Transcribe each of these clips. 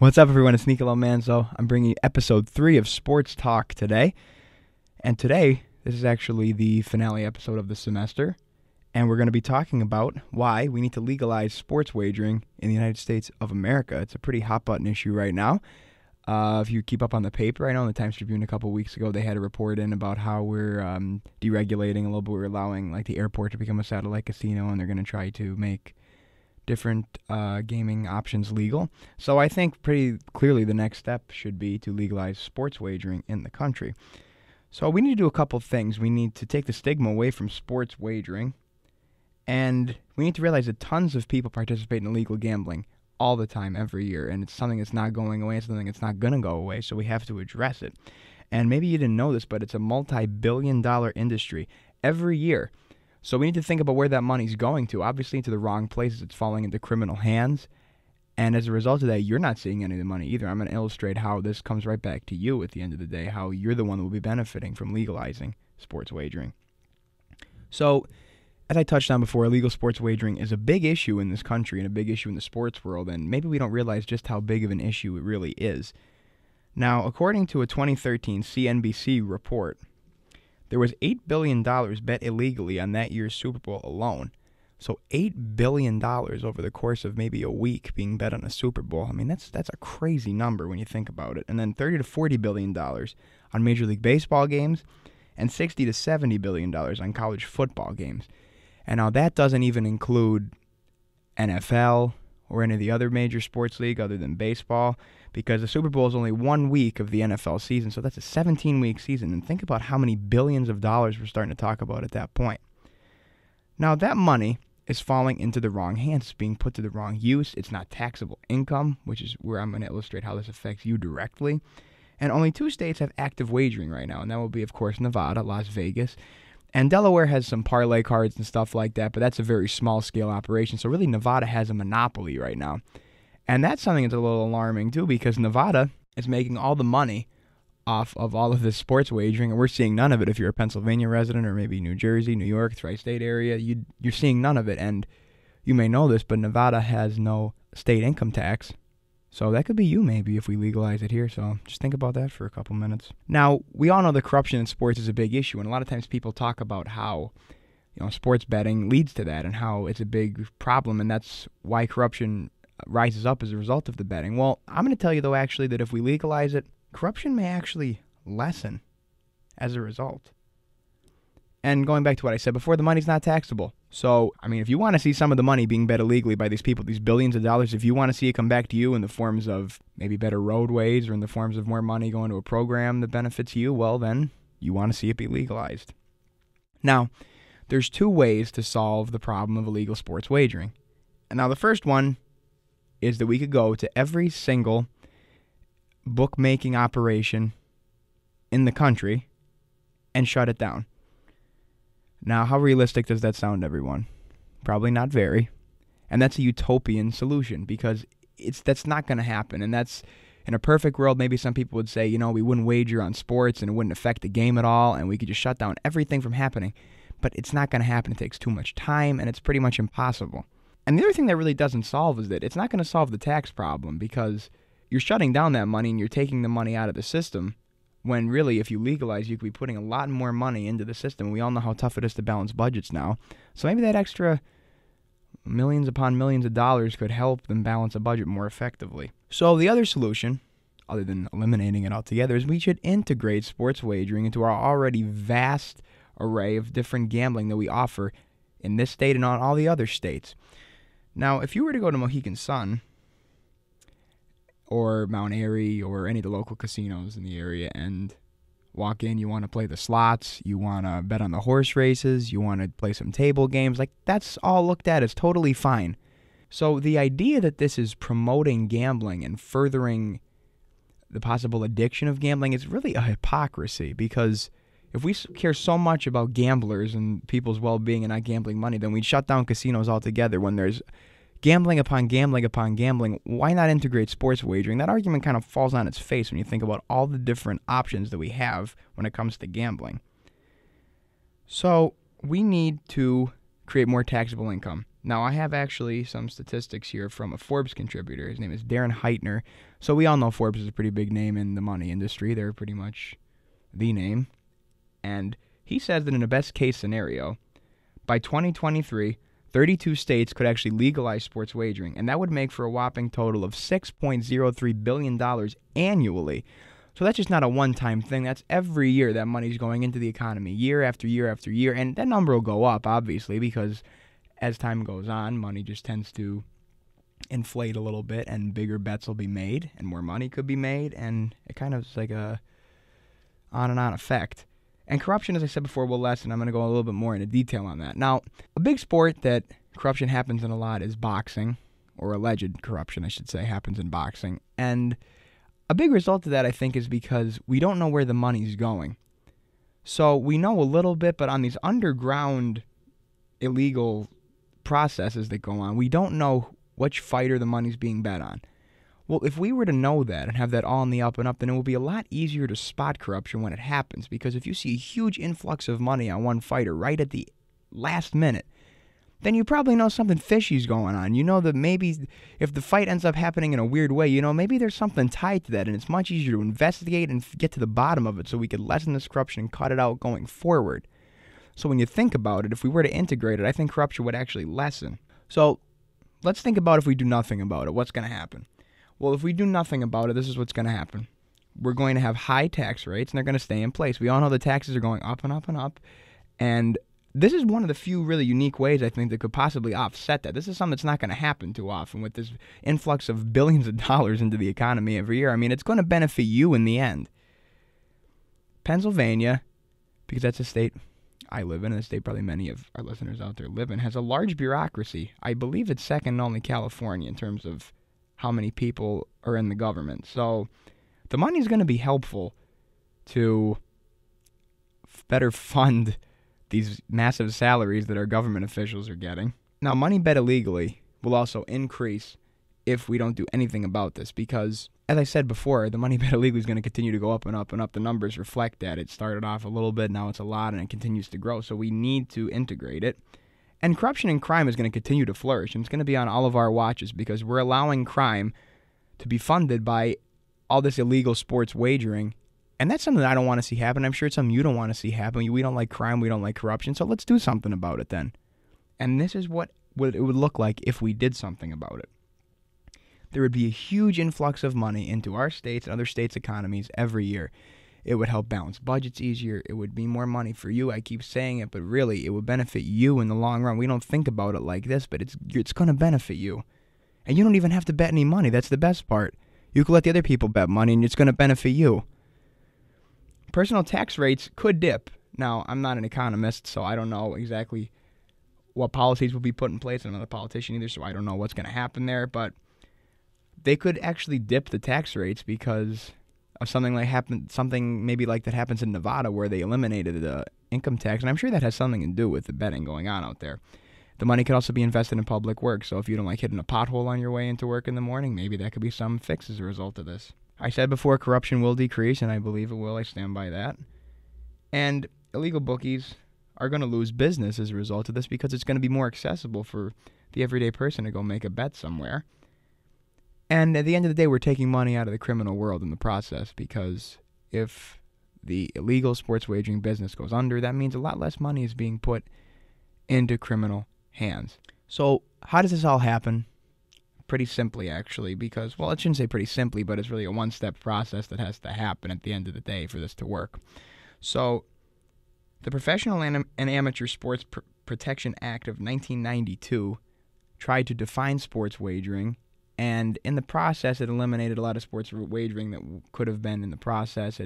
What's up, everyone? It's Nicolo Manzo. I'm bringing you episode 3 of Sports Talk today. And today, this is actually the finale episode of the semester. And we're going to be talking about why we need to legalize sports wagering in the United States of America. It's a pretty hot-button issue right now. If you keep up on the paper, I know in the Times Tribune a couple weeks ago, they had a report in about how we're deregulating a little bit. We're allowing the airport to become a satellite casino, and they're going to try to make different gaming options legal. So I think pretty clearly the next step should be to legalize sports wagering in the country. So we need to do a couple things. We need to take the stigma away from sports wagering, and we need to realize that tons of people participate in illegal gambling all the time, every year, and it's something that's not going away. It's something that's not going to go away, so we have to address it. And maybe you didn't know this, but it's a multi-billion-dollar industry every year. So we need to think about where that money's going to. Obviously, into the wrong places. It's falling into criminal hands. And as a result of that, you're not seeing any of the money either. I'm going to illustrate how this comes right back to you at the end of the day, how you're the one that will be benefiting from legalizing sports wagering. So, as I touched on before, illegal sports wagering is a big issue in this country and a big issue in the sports world, and maybe we don't realize just how big of an issue it really is. Now, according to a 2013 CNBC report, there was $8 billion bet illegally on that year's Super Bowl alone. So $8 billion over the course of maybe a week being bet on a Super Bowl. I mean, that's a crazy number when you think about it. And then $30 to $40 billion on Major League Baseball games and $60 to $70 billion on college football games. And now that doesn't even include NFL or any of the other major sports league other than baseball, because the Super Bowl is only 1 week of the NFL season, so that's a 17-week season. And think about how many billions of dollars we're starting to talk about at that point. Now, that money is falling into the wrong hands. It's being put to the wrong use. It's not taxable income, which is where I'm going to illustrate how this affects you directly. And only 2 states have active wagering right now, and that will be, of course, Nevada, Las Vegas. And Delaware has some parlay cards and stuff like that, but that's a very small-scale operation. So really, Nevada has a monopoly right now. And that's something that's a little alarming, too, because Nevada is making all the money off of all of this sports wagering, and we're seeing none of it. If you're a Pennsylvania resident or maybe New Jersey, New York, tri-state area, you're seeing none of it. And you may know this, but Nevada has no state income tax. So that could be you maybe if we legalize it here. So just think about that for a couple minutes. Now, we all know that corruption in sports is a big issue, and a lot of times people talk about how sports betting leads to that and how it's a big problem, and that's why corruption rises up as a result of the betting. Well, I'm going to tell you, though, actually, that if we legalize it, corruption may actually lessen as a result. And going back to what I said before, the money's not taxable. So, I mean, if you want to see some of the money being bet illegally by these people, these billions of dollars, if you want to see it come back to you in the forms of maybe better roadways or in the forms of more money going to a program that benefits you, well, then you want to see it be legalized. Now, there's 2 ways to solve the problem of illegal sports wagering. And now the first one is that we could go to every single bookmaking operation in the country and shut it down. Now, how realistic does that sound, everyone? Probably not very. And that's a utopian solution, because that's not going to happen. And that's, in a perfect world, maybe some people would say, we wouldn't wager on sports and it wouldn't affect the game at all, and we could just shut down everything from happening. But it's not going to happen. It takes too much time, and it's pretty much impossible. And the other thing that really doesn't solve is that it's not going to solve the tax problem, because you're shutting down that money and you're taking the money out of the system, when really, if you legalize, you could be putting a lot more money into the system. We all know how tough it is to balance budgets now. So maybe that extra millions upon millions of dollars could help them balance a budget more effectively. So the other solution, other than eliminating it altogether, is we should integrate sports wagering into our already vast array of different gambling that we offer in this state and on all the other states. Now, if you were to go to Mohegan Sun or Mount Airy or any of the local casinos in the area and walk in, you want to play the slots, you want to bet on the horse races, you want to play some table games, that's all looked at as totally fine. So the idea that this is promoting gambling and furthering the possible addiction of gambling is really a hypocrisy, because if we care so much about gamblers and people's well-being and not gambling money, then we'd shut down casinos altogether. When there's gambling upon gambling upon gambling, why not integrate sports wagering? That argument kind of falls on its face when you think about all the different options that we have when it comes to gambling. So we need to create more taxable income. Now, I have actually some statistics here from a Forbes contributor. His name is Darren Heitner. So we all know Forbes is a pretty big name in the money industry. They're pretty much the name. And he says that in a best-case scenario, by 2023, 32 states could actually legalize sports wagering, and that would make for a whopping total of $6.03 billion annually. So that's just not a one-time thing. That's every year that money's going into the economy, year after year after year. And that number will go up, obviously, because as time goes on, money just tends to inflate a little bit, and bigger bets will be made, and more money could be made, and it kind of is like a on and on effect. And corruption, as I said before, will lessen. I'm going to go a little bit more into detail on that. Now, a big sport that corruption happens in a lot is boxing, or alleged corruption, I should say, happens in boxing. And a big result of that, I think, is because we don't know where the money's going. So we know a little bit, but on these underground illegal processes that go on, we don't know which fighter the money's being bet on. Well, if we were to know that and have that all in the up and up, then it will be a lot easier to spot corruption when it happens. Because if you see a huge influx of money on one fighter right at the last minute, then you probably know something fishy's going on. You know that maybe if the fight ends up happening in a weird way, maybe there's something tied to that, and it's much easier to investigate and get to the bottom of it so we could lessen this corruption and cut it out going forward. So when you think about it, if we were to integrate it, I think corruption would actually lessen. So let's think about if we do nothing about it, what's going to happen? Well, if we do nothing about it, this is what's going to happen. We're going to have high tax rates, and they're going to stay in place. We all know the taxes are going up and up and up, and this is one of the few really unique ways, I think, that could possibly offset that. This is something that's not going to happen too often with this influx of billions of dollars into the economy every year. I mean, it's going to benefit you in the end. Pennsylvania, because that's a state I live in, and a state probably many of our listeners out there live in, has a large bureaucracy. I believe it's second only California in terms of how many people are in the government. So the money is going to be helpful to better fund these massive salaries that our government officials are getting. Now, money bet illegally will also increase if we don't do anything about this because, as I said before, the money bet illegally is going to continue to go up and up and up. The numbers reflect that. It started off a little bit, now it's a lot, and it continues to grow. So we need to integrate it. And corruption and crime is going to continue to flourish, and it's going to be on all of our watches because we're allowing crime to be funded by all this illegal sports wagering. And that's something that I don't want to see happen. I'm sure it's something you don't want to see happen. We don't like crime. We don't like corruption. So let's do something about it then. And this is what it would look like if we did something about it. There would be a huge influx of money into our states and other states' economies every year. It would help balance budgets easier. It would be more money for you. I keep saying it, but really, it would benefit you in the long run. We don't think about it like this, but it's going to benefit you. And you don't even have to bet any money. That's the best part. You can let the other people bet money, and it's going to benefit you. Personal tax rates could dip. Now, I'm not an economist, so I don't know exactly what policies will be put in place. I'm not a politician either, so I don't know what's going to happen there. But they could actually dip the tax rates because of something maybe like that happens in Nevada where they eliminated the income tax. And I'm sure that has something to do with the betting going on out there. The money could also be invested in public works. So if you don't like hitting a pothole on your way into work in the morning, maybe that could be some fix as a result of this. I said before, corruption will decrease, and I believe it will. I stand by that. And illegal bookies are going to lose business as a result of this because it's going to be more accessible for the everyday person to go make a bet somewhere. And at the end of the day, we're taking money out of the criminal world in the process because if the illegal sports wagering business goes under, that means a lot less money is being put into criminal hands. So how does this all happen? Pretty simply, actually, because, well, I shouldn't say pretty simply, but it's really a one-step process that has to happen at the end of the day for this to work. So the Professional and Amateur Sports Protection Act of 1992 tried to define sports wagering, and in the process, it eliminated a lot of sports wagering that could have been in the process.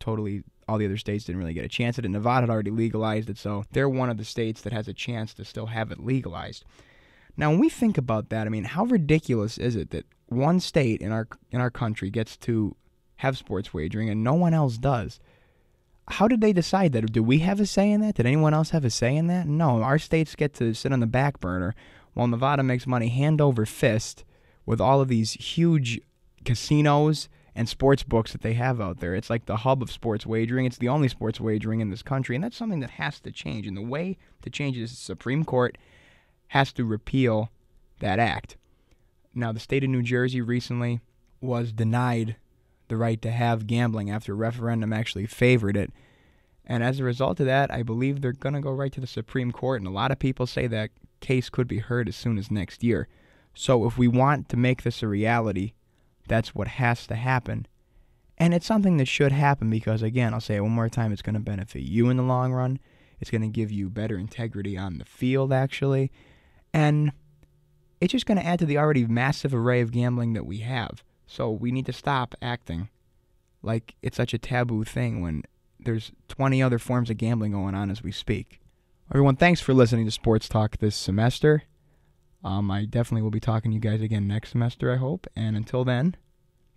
All the other states didn't really get a chance at it. Nevada had already legalized it, so they're one of the states that has a chance to still have it legalized. Now, when we think about that, I mean, how ridiculous is it that one state in our country gets to have sports wagering and no one else does? How did they decide that? Do we have a say in that? Did anyone else have a say in that? No, our states get to sit on the back burner while Nevada makes money hand over fist with all of these huge casinos and sports books that they have out there. It's like the hub of sports wagering. It's the only sports wagering in this country, and that's something that has to change. And the way to change it is the Supreme Court has to repeal that act. Now, the state of New Jersey recently was denied the right to have gambling after a referendum actually favored it. And as a result of that, I believe they're going to go right to the Supreme Court, and a lot of people say that case could be heard as soon as next year. So if we want to make this a reality, that's what has to happen. And it's something that should happen because, again, I'll say it one more time, it's going to benefit you in the long run. It's going to give you better integrity on the field, actually. And it's just going to add to the already massive array of gambling that we have. So we need to stop acting like it's such a taboo thing when there's 20 other forms of gambling going on as we speak. Everyone, thanks for listening to Sports Talk this semester. I definitely will be talking to you guys again next semester, I hope. And until then,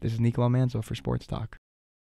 this is Nicolo Manzo for Sports Talk.